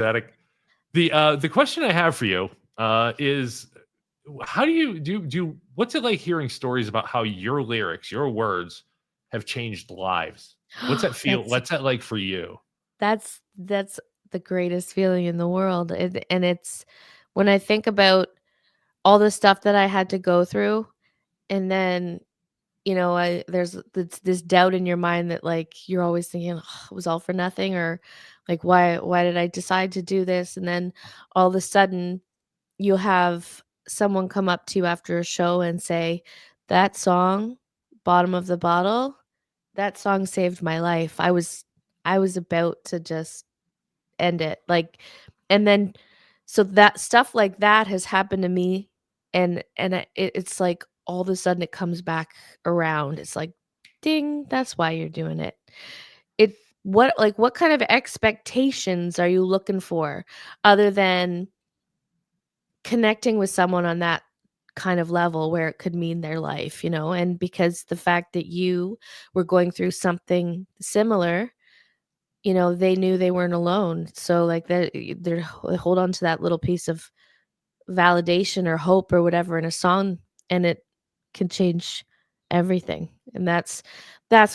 Static. The question I have for you is how do you what's it like hearing stories about how your lyrics, your words have changed lives? What's that feel? That's What's that like for you? that's the greatest feeling in the world, and it's when I think about all the stuff that I had to go through, and then, there's this doubt in your mind that, like, you're always thinking, "Ugh, it was all for nothing," or, like, "Why did I decide to do this?" And then all of a sudden, you'll have someone come up to you after a show and say, "That song, Bottom of the Bottle, that song saved my life. I was about to just end it." Like, and then so that stuff like that has happened to me, it's like all of a sudden it comes back around. It's like, "Ding, that's why you're doing it." It what kind of expectations are you looking for other than connecting with someone on that kind of level where it could mean their life, and because the fact that you were going through something similar, they knew they weren't alone. So, like, they hold on to that little piece of validation or hope or whatever in a song, and it can change everything. And that's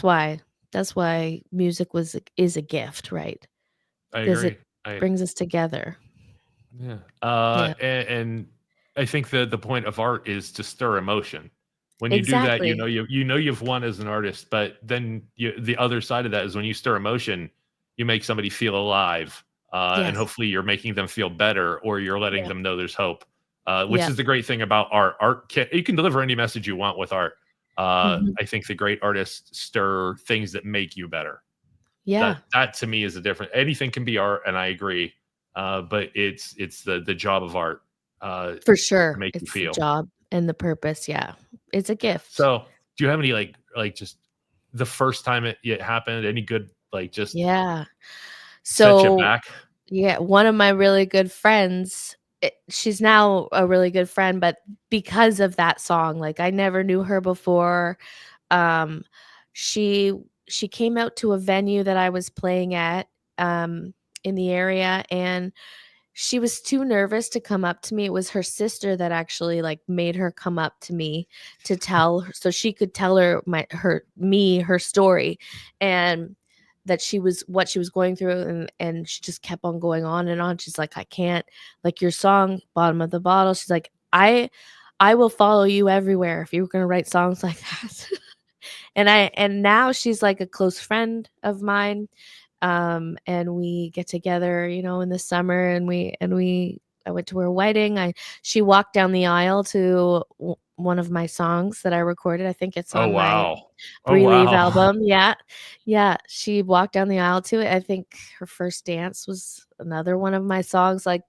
why that's why music is a gift, right? I Because agree. it I brings us together. Yeah. Yeah. And I think the point of art is to stir emotion. When you do that, Exactly. you know you've won as an artist, but then the other side of that is when you stir emotion, you make somebody feel alive, and Yes. hopefully you're making them feel better, or you're letting Yeah. them know there's hope. Which Yeah. is the great thing about art. Art can you can deliver any message you want with art. Mhm. I think the great artists stir things that make you better. Yeah. That to me is a different. Anything can be art, and I agree. But it's the job of art For to sure. make you It's the feel. job and the purpose, yeah. It's a Yeah. gift. So, do you have any just the first time it happened? Any good just Yeah. set you So, back? yeah, one of my really good friends, she's now a really good friend, but because of that song, like, I never knew her before. Um, she she came out to a venue that I was playing at, in the area, and she was too nervous to come up to me. It was her sister that actually, like, made her come up to me to tell her so she could tell her story, and that she was what she was going through, and she just kept on going on and on. She's like, "I can't, like, your song, Bottom of the Bottle," she's like, I will follow you everywhere if you were gonna write songs like that." And now she's like a close friend of mine, and we get together, in the summer, and we I went to her wedding. I She walked down the aisle to one of my songs that I recorded. I think it's Oh on my wow! Oh Breathe wow! album. Yeah. Yeah, she walked down the aisle to it. I think her first dance was another one of my songs, like,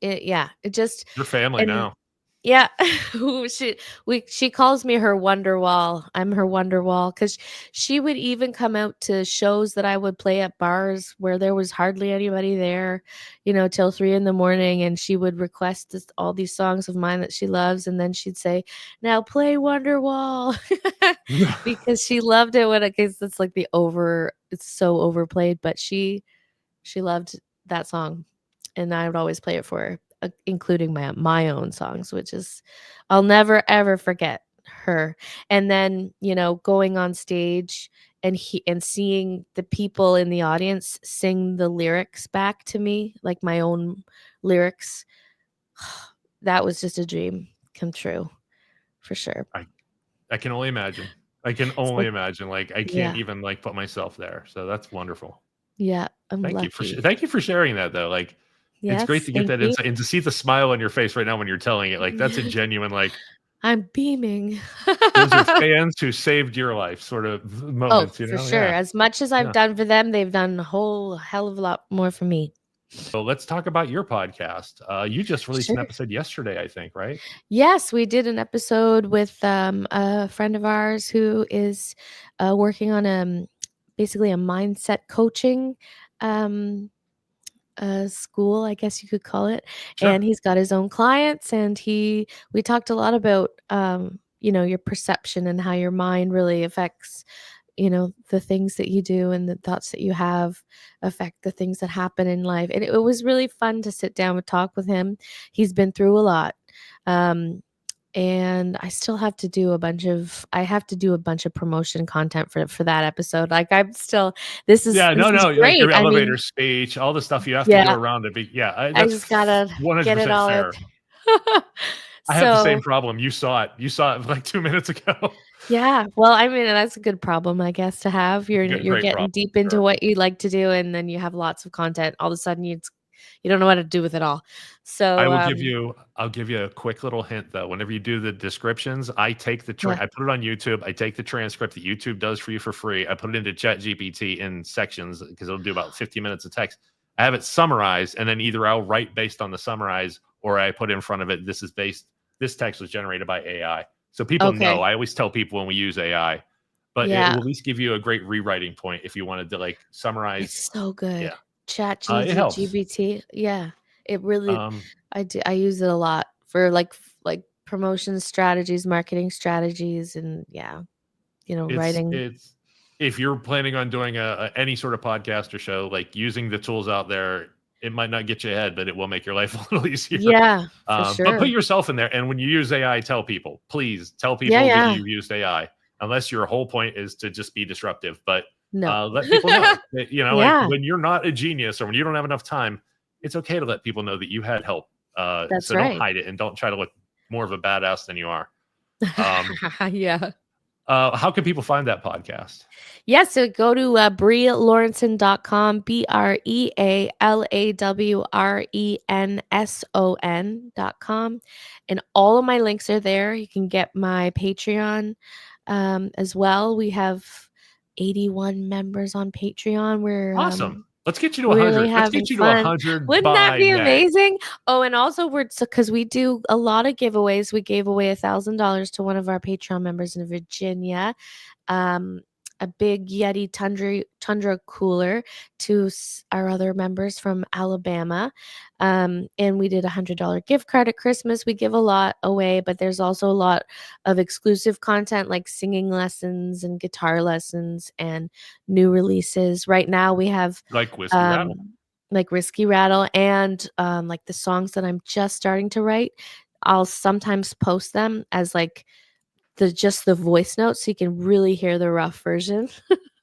it just Your family and now. yeah, who she calls me her wonder wall. I'm her wonder wall because she would even come out to shows that I would play at bars where there was hardly anybody there, till 3 in the morning, and she would request all these songs of mine that she loves, and then she'd say, "Now play Wonderwall," because she loved it when it gets it's like it's so overplayed, but she loved that song, and I would always play it for her, including my own songs, which is I'll never ever forget her. And then, going on stage and seeing the people in the audience sing the lyrics back to me, like my own lyrics, that was just a dream come true for sure. I I can only imagine. I can It's only like, imagine. Like I can't yeah, even put myself there. So that's wonderful. yeah, I'm lucky. Thank you for sharing that though. Like it's great Yes, to get thank that you. insight and to see the smile on your face right now when you're telling it. Like that's a genuine I'm beaming. those are fans who saved your life sort of Oh, moments, you for know? sure. Yeah. As much as I've Yeah. done for them, they've done a whole hell of a lot more for me. So let's talk about your podcast. You just released an Sure. episode yesterday, I think, right? Yes, we did an episode with a friend of ours who is working on basically a mindset coaching um, school, I guess you could call it. Sure. And he's got his own clients, and we talked a lot about your perception and how your mind really affects the things that you do and the thoughts that you have affect the things that happen in life. And it was really fun to sit down and talk with him. He's been through a lot. Um, and I have to do a bunch of promotion content for that episode. Like I'm still Yeah, this no, is no, like great. your I mean, elevator speech, all the stuff you have to do yeah, around it. But yeah, I that's just gotta get it 100% all out. fair. I have the same So, problem. You saw it. You saw it like 2 minutes ago. yeah, well, I mean, that's a good problem, I guess, to have. You're Great problem. getting deep into Sure. what you like to do, and then you have lots of content. All of a sudden, you don't know what to do with it all. So, I'll give you a quick little hint though. Whenever you do the descriptions, I take yeah. I put it on YouTube. I take the transcript that YouTube does for you for free. I put it into Chat GPT in sections because it'll do about 50 minutes of text. I have it summarized, and then either I'll write based on the summarize, or I put in front of it, this text was generated by AI. So people know. Okay. I always tell people when we use AI, but it Yeah. will at least give you a great rewriting point if you wanted to like summarize. It's so good. Yeah. It helps. ChatGPT, yeah. It really Um, I use it a lot for, like, promotion strategies, marketing strategies, and yeah, writing. it's if you're planning on doing any sort of podcast or show, like using the tools out there, it might not get you ahead, but it will make your life a little easier. Yeah, for But put sure. yourself in there, and when you use AI, tell people, please tell Yeah, people that yeah. you've used AI, unless your whole point is to just be disruptive. But No. let people know that, like Yeah, when you're not a genius or when you don't have enough time, it's okay to let people know that you had help. that's So don't right. hide it and don't try to look more of a badass than you are. Um, Yeah. how can people find that podcast? Yeah, so go to, brealawrenson.com, BreaLawrenson.com, and all of my links are there. You can get my Patreon, as well. We have 81 members on Patreon. Awesome. Let's get you to Really 100. Let's having get you to fun. 100 Wouldn't that by be May. amazing? Oh, and also because we do a lot of giveaways. We gave away $1,000 to one of our Patreon members in Virginia, um, a big Yeti Tundra cooler to our other members from Alabama. And we did $100 gift card at Christmas. We give a lot away, but there's also a lot of exclusive content like singing lessons and guitar lessons and new releases. Right now we have Like Whiskey Rattle. um, like Risky Rattle and like the songs that I'm just starting to write. I'll sometimes post them as like the voice notes so you can really hear the rough version.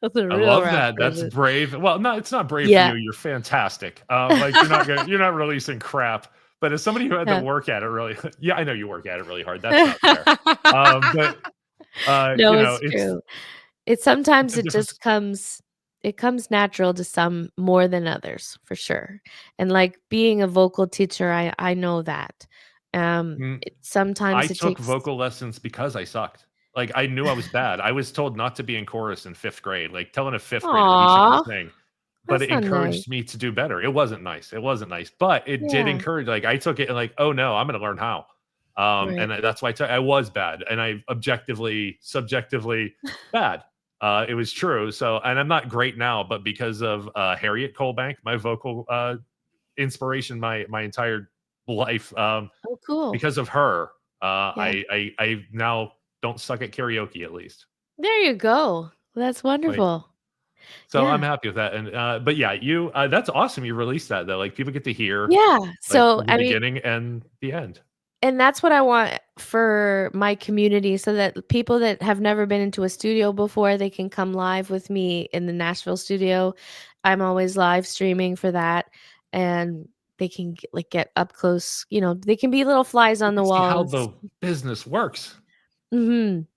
The I real love rough that. That's version. brave. Well, no, it's not brave for Yeah. you. You're fantastic. Like you're not releasing crap. But as somebody who had to Yeah. work at it really, yeah, I know you work at it really hard. That's not fair. But No, it's true. it's Sometimes a it difference. just comes natural to some more than others, for sure. And, like, being a vocal teacher, I know that. I Sometimes it took takes. vocal lessons because I sucked. Like, I knew I was bad. I was told not to be in chorus in 5th grade, like, telling a 5th grader he shouldn't Aw, sing, but that's it not nice. encouraged me to do better. It wasn't nice. It wasn't nice, but it did Yeah, encourage like, I took it and like, "Oh, no, I'm gonna learn how." right. That's why I was bad, and I objectively, subjectively bad. It was true, so and I'm not great now, but because of, Harriet Colbank, my vocal, inspiration my entire life, Oh, cool. because of her, Yeah. I now don't suck at karaoke at least. There you go. That's Like, wonderful. so I'm Yeah. happy with that. And but yeah, that's awesome. You released that though. Like people get to hear Yeah. like So, the I mean, beginning and the end. and that's what I want for my community so that people that have never been into a studio before, they can come live with me in the Nashville studio. I'm always live streaming for that, and they can get up close, they can be little flies You on can the see wall how and the business works.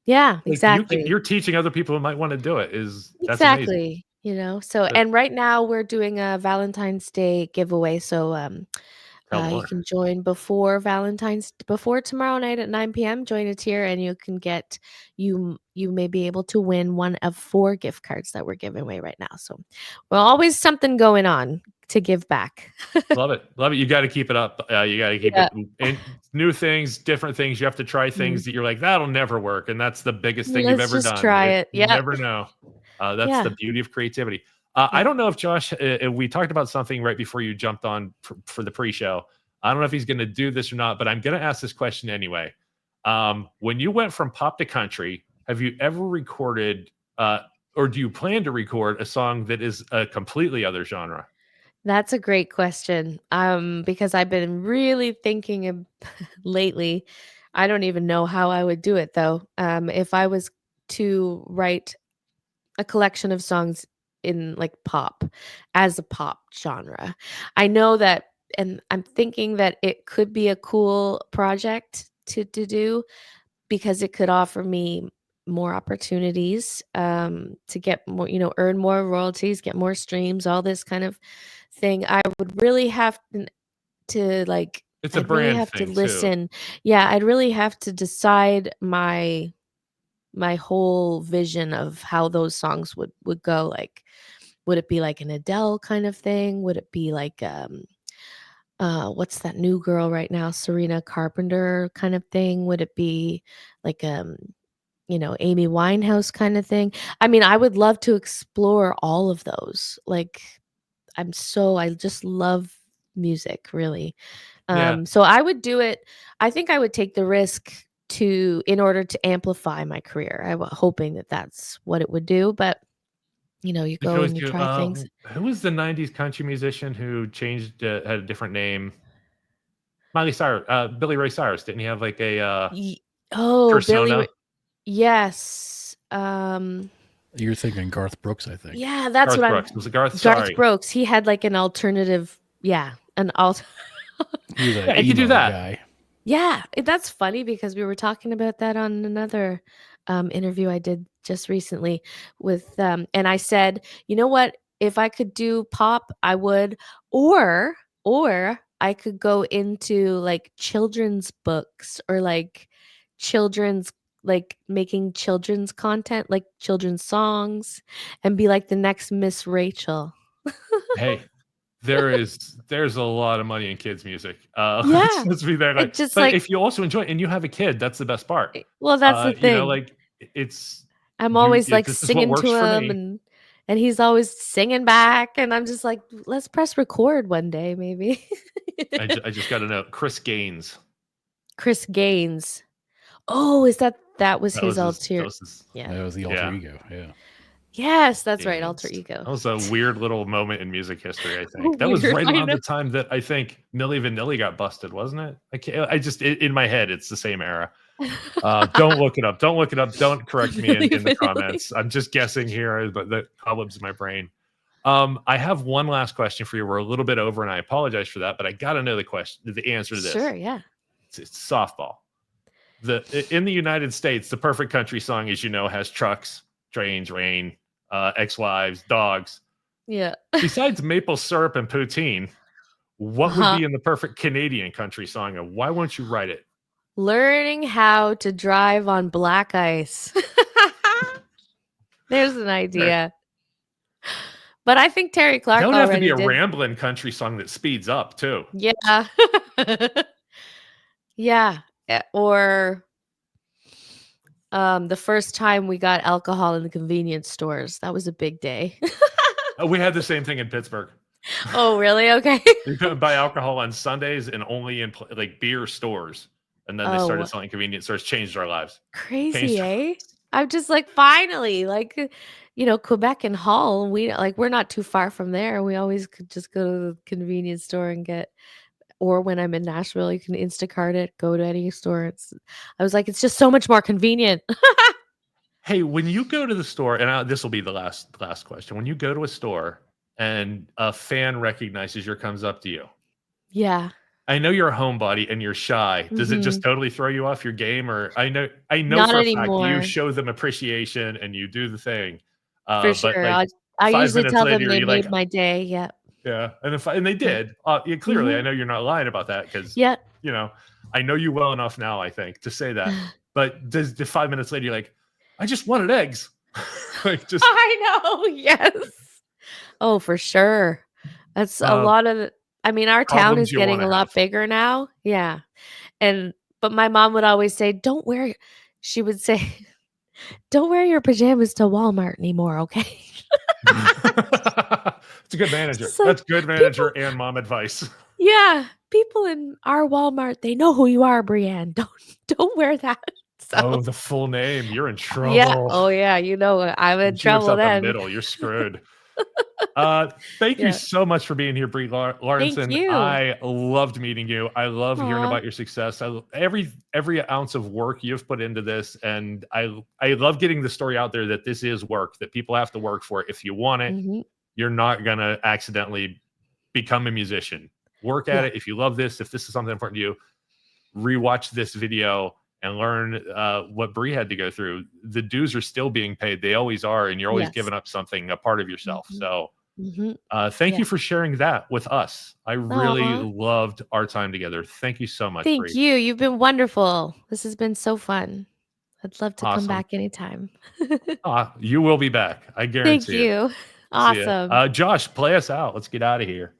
Yeah, Like exactly. you're teaching other people who might want to do it. That's amazing. Exactly, so That, and right now we're doing a Valentine's Day giveaway, so, tell you more. can join before tomorrow night at 9 p.m., join a tier, and you may be able to win one of 4 gift cards that we're giving away right now, so, well, always something going on to give back. Love it. Love it. You got to keep it up. You got to keep Yeah. it and new things, different things. You have to try Mhm. things that you're like, that'll never work. And that's the biggest thing you've Let's ever just done. try it. You Yep. never know. That's the Yeah, beauty of creativity. I yeah. don't know if Josh, we talked about something right before you jumped on for the pre-show. I don't know if he's going to do this or not, but I'm going to ask this question anyway. When you went from pop to country, have you ever recorded or do you plan to record a song that is a completely other genre? That's a great question, because I've been really thinking lately. I don't even know how I would do it though. If I was to write a collection of songs in like pop as a pop genre. I know that, and I'm thinking that it could be a cool project to do because it could offer me more opportunities to get more, earn more royalties, get more streams, all this kind of thing. I would really have to like, It's a I'd really brand have to thing too. listen. Yeah, I'd really have to decide my whole vision of how those songs would go. Like, would it be like an Adele kind of thing? Would it be like what's that new girl right now, Serena Carpenter kind of thing? Would it be like Amy Winehouse kind of thing? I mean, I would love to explore all of those. Like, I just love music, really. Yeah, So I would do it. I think I would take the risk in order to amplify my career. I was hoping that that's what it would do, but you you could go always and you do. try things. Who was the '90s country musician who changed had a different name? Miley Cyrus, Billy Ray Cyrus. Didn't he have like a Ye Oh, persona? yes. You're thinking Garth Brooks, I think. Yeah, that's what Garth I'm Brooks. Was it Garth? Garth Sorry. Brooks, he had like an alternative, yeah, an alt He was Yeah, an you could do emo that. guy. Yeah, that's funny because we were talking about that on another, interview I did just recently with, and I said, "You know what? If I could do pop, I would, or I could go into, like, children's books or, like, children's like, making children's content, like children's songs, and be like the next Miss Rachel." Hey, there's a lot of money in kids music. Yeah. Let's be that way. It just, But like if you also enjoy it and you have a kid, that's the best part. well, that's the thing. Like it's I'm always, like, this is what singing works to for him, me. and he's always singing back, and I'm just like, "Let's press record one day, maybe." I just got to know Chris Gaines. Chris Gaines. Oh, is that was his That alter was his, yeah. That was the alter yeah. ego. Yeah. Yes, that's right, alter Gaines. ego. That was a weird little moment in music history, I think. That was Weird, right I around know. the time that I think Milli Vanilli got busted, wasn't it? I can't, I just in my head, it's the same era. Don't look it up. Don't look it up. Don't correct me Milli in the Vanilli. comments. I'm just guessing here, but the cobwebs in my brain. I have one last question for you. We're a little bit over, and I apologize for that, but I got to know the answer to this. Sure, yeah. It's softball. In the United States, the perfect country song, as you know, has trucks, trains, rain, ex-wives, dogs. Yeah. Besides maple syrup and poutine, what would Uh-huh. be in the perfect Canadian country song, and why won't you write it? Learning how to drive on black ice. There's an There. idea. But I think Terry That Clark would have to be already a did. rambling country song that speeds up too. Yeah. Yeah, or, the first time we got alcohol in the convenience stores, that was a big day. We had the same thing in Pittsburgh. Oh, really? Okay. You couldn't buy alcohol on Sundays and only in like beer stores. And then they started Oh, selling convenience stores, changed our lives. crazy, Changed our eh? lives. I'm just like, finally, like, Quebec and Hull, we're not too far from there. We always could just go to the convenience store and get, or when I'm in Nashville, you can Instacart it, go to any store. I was like, it's just so much more convenient. Hey, when you go to the store, and this will be the last question. When you go to a store and a fan recognizes you or comes up to you, Yeah. I know you're a homebody and you're shy. Does it just Mhm. totally throw you off your game? Or I know Not for a fact you anymore, show them appreciation and you do the thing. for But sure. like I 5 usually minutes tell later, them they you're like, made my day. Yeah. yeah, and they Yeah. did. Yeah, clearly, I Mhm. know you're not lying about that because Yeah. you know I know you well enough now. I think to say that. But does the 5 minutes later, you're like, I just wanted eggs, like just I know, yes. Oh, for sure. That's a uh, lot of I mean, our town problems is you want getting to a have. lot bigger now. Yeah. But my mom would always say, "Don't wear," she would say, "Don't wear your pajamas to Walmart anymore, okay?" It's a good manager. Just like, That's good people manager and mom advice. yeah, people in our Walmart, they know who you are, Brienne. Don't wear that. So Oh, the full name. You're in trouble. yeah. Oh yeah. I'm in She whips trouble out the then. middle. You're screwed. Thank you Yeah. so much for being here, Brea Thank Lawrenson. you. I loved meeting you. I love hearing Aw. about your success. Every ounce of work you've put into this, and I love getting the story out there that this is work, that people have to work for it. If you want it, Mhm. you're not gonna accidentally become a musician. Work at Yeah. it. If you love this, if this is something important to you, rewatch this video and learn what Brie had to go through. The dues are still being paid. They always are, and you're always Yes. giving up something, a part of yourself. Mhm. So Mhm. thank Yeah. you for sharing that with us. I really Aw. loved our time together. Thank you so much, Thank Brie. you. You've been wonderful. This has been so fun. I'd love to come Awesome. back anytime. You will be back. I Thank guarantee it. you. See ya. Awesome. Josh, play us out. Let's get out of here.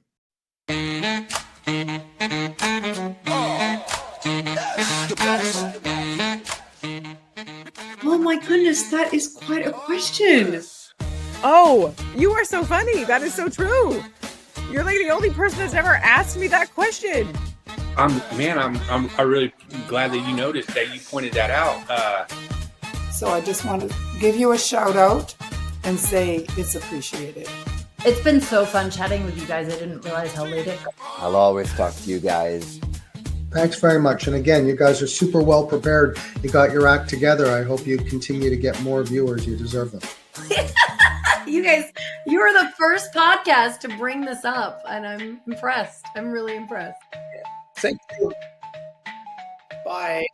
Oh my goodness, that is quite a question. Oh, you are so funny. That is so true. You're like the only person that's ever asked me that question. I'm really glad that you noticed that you pointed that out. So I just want to give you a shout out and say it's appreciated. It's been so fun chatting with you guys. I didn't realize how late it got. I'll always talk to you guys. Thanks very much. And again, you guys are super well prepared. You got your act together. I hope you continue to get more viewers. You deserve them. You guys, you are the first podcast to bring this up, and I'm impressed. I'm really impressed. Thank you. Bye.